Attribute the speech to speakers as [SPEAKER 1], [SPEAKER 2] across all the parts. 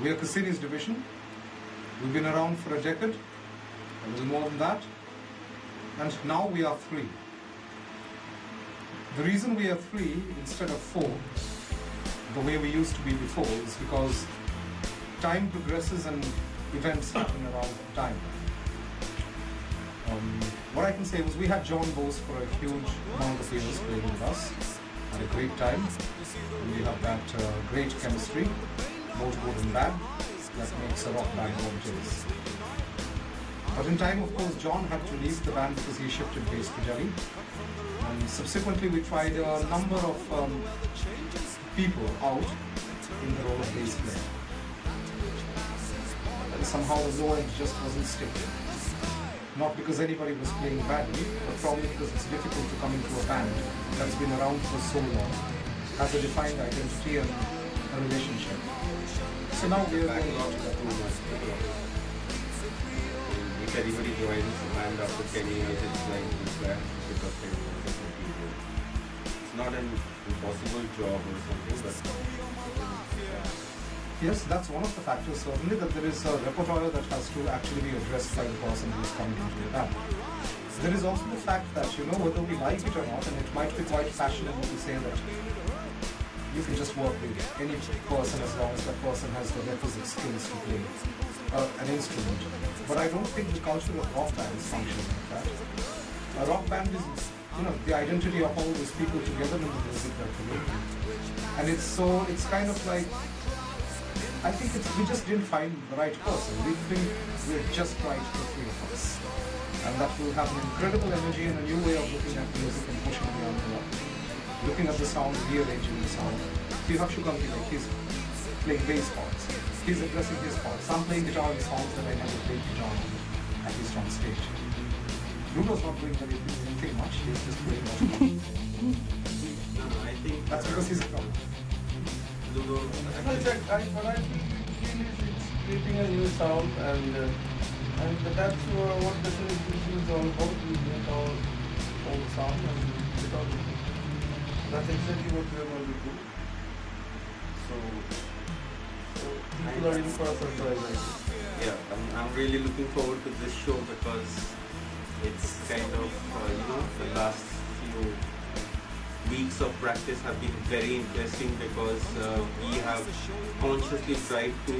[SPEAKER 1] We are CASSINI'S division. We've been around for a decade, a little more than that, and now we are three. The reason we are three instead of four, the way we used to be before, is because time progresses and events happen around time. What I can say was we had John Bose for a huge amount of years playing with us. Had a great time. And we have that great chemistry, both good and bad, that makes a rock band what it is. But in time, of course, John had to leave the band because he shifted bass to Delhi. And subsequently, we tried a number of people out in the role of bass player. And somehow the low end just wasn't sticking. Not because anybody was playing badly, but probably because it's difficult to come into a band that's been around for so long, has a defined identity and a relationship. So now we're going out to that.
[SPEAKER 2] If anybody joins the band after 10 years, it's like because it's not an impossible job or something, but
[SPEAKER 1] yes, that's one of the factors, certainly, that there is a repertoire that has to actually be addressed by the person who's coming into the band. There is also the fact that, whether we like it or not, and it might be quite fashionable to say that you can just work with any person as long as that person has the requisite skills to play an instrument. But I don't think the culture of rock bands functions like that. A rock band is, the identity of all those people together in the music that they make. And it's kind of like, I think we just didn't find the right person. We think we're just right for three of us. And that will have an incredible energy and a new way of looking at music and pushing the envelope. Looking at the sound, rearranging the sound. So you have Sukanti Roy, he's playing bass parts. He's addressing his parts. I'm playing guitar in songs that I never played guitar on, at least on stage. Ludo's not doing anything much, he's just playing on.
[SPEAKER 2] I think
[SPEAKER 1] that's because he's a drummer.
[SPEAKER 2] Ludo.
[SPEAKER 3] What I feel is it's creating a new sound, and that's what the division is all about. We make our own sound and that's exactly what we are going to do. So people are in for a surprise.
[SPEAKER 2] Yeah, I'm really looking forward to this show because it's kind of the last few weeks of practice have been very interesting because we have consciously tried to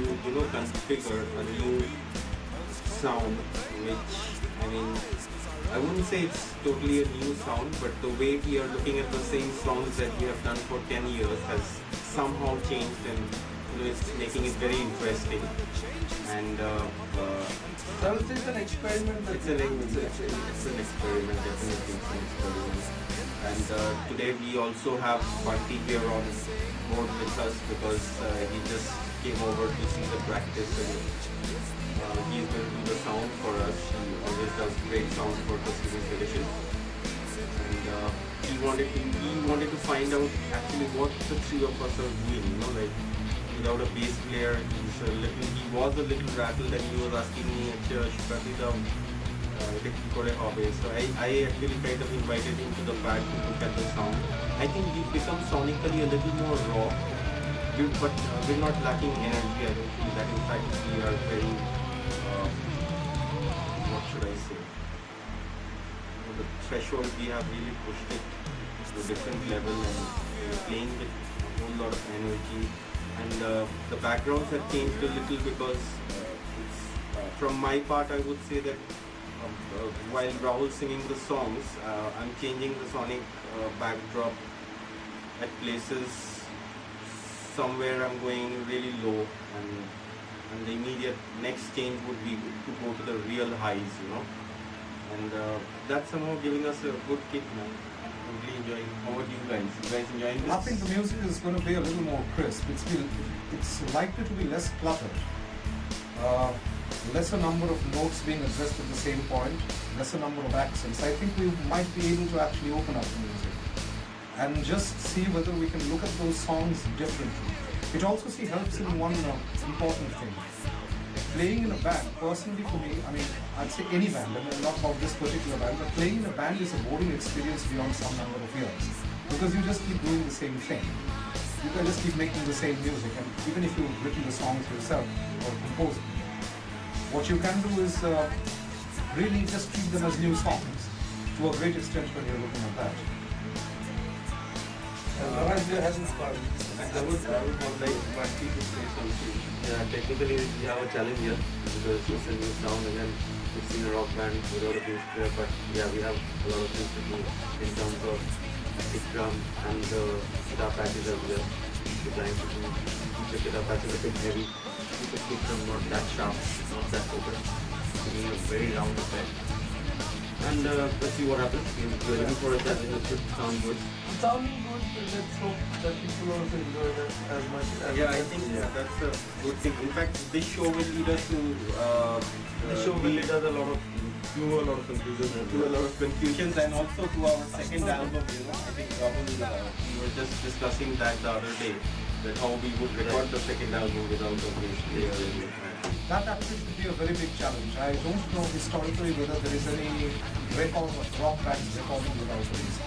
[SPEAKER 2] configure a new sound, which I wouldn't say it's totally a new sound, but the way we are looking at the same songs that we have done for 10 years has somehow changed, and it's making it very interesting. And
[SPEAKER 3] so it's an experiment.
[SPEAKER 2] It's an experiment, definitely it's an experiment. And today we also have Bunty here on board with us because he just came over to see the practice, and he's going to do the sound for us. He always does great sound for the CASSINI'S edition. And he wanted to find out actually what the three of us are doing. Without a bass player, he was a little rattled, and he was asking me, Shukanti, so I actually kind of invited him to the pad to look at the sound. I think we've become sonically a little more raw, but we're not lacking energy. I don't feel that. In fact, we are very, what should I say? The threshold, we have really pushed it to a different level, and we're playing with a whole lot of energy. And the backgrounds have changed a little because from my part, I would say that while Rahul singing the songs, I'm changing the sonic backdrop at places. Somewhere I'm going really low, and the immediate next change would be to go to the real highs, and that's somehow giving us a good kick now. Totally enjoying. How about you guys? You guys enjoying this?
[SPEAKER 1] I think the music is going to be a little more crisp. It's likely to be less cluttered. Lesser number of notes being addressed at the same point, lesser number of accents. I think we might be able to actually open up the music and just see whether we can look at those songs differently. It also helps in one important thing. Playing in a band, personally for me, I'd say any band, not about this particular band, but playing in a band is a boring experience beyond some number of years because you just keep doing the same thing. you can just keep making the same music, and even if you've written the songs yourself or composed them, what you can do is really just treat them as new songs to a great extent when you're looking at that.
[SPEAKER 3] Otherwise, you haven't fun.
[SPEAKER 2] I would like Bunty to say something. Yeah, technically we have a challenge here because it's a new sound again. We've seen a rock band without a bass player, but yeah, we have a lot of things to do in terms of kick drum and the guitar patches as well. We're trying to keep the guitar patches a bit heavy, keep the kick drum not that sharp, not that open, giving a very round effect. And let's see what happens. We're looking for a challenge that should sound good.
[SPEAKER 3] It's sounding good, but let's hope that people also enjoy that as much as
[SPEAKER 2] Yeah, I think that's a good thing. In fact, this show will lead us to a lot of confusions and also to our second album. You know, I think Rahul, we were just discussing that the other day, that how we would record the second album without a bass player.
[SPEAKER 1] That actually could be a very big challenge. I don't know historically whether there is any record of rock bands recording without bass.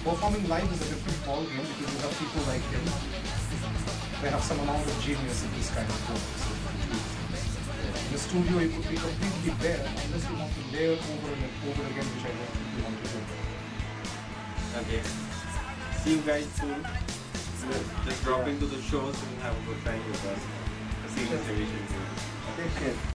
[SPEAKER 1] Performing live is a different ball game because you have people like him. They have some amount of genius in this kind of work. In the studio, it would be completely bare unless you want to layer over and over again, which I don't think you want to do.
[SPEAKER 2] Okay. See you guys soon. Just drop into the shows and have a good time with us. See you in the
[SPEAKER 3] Take care.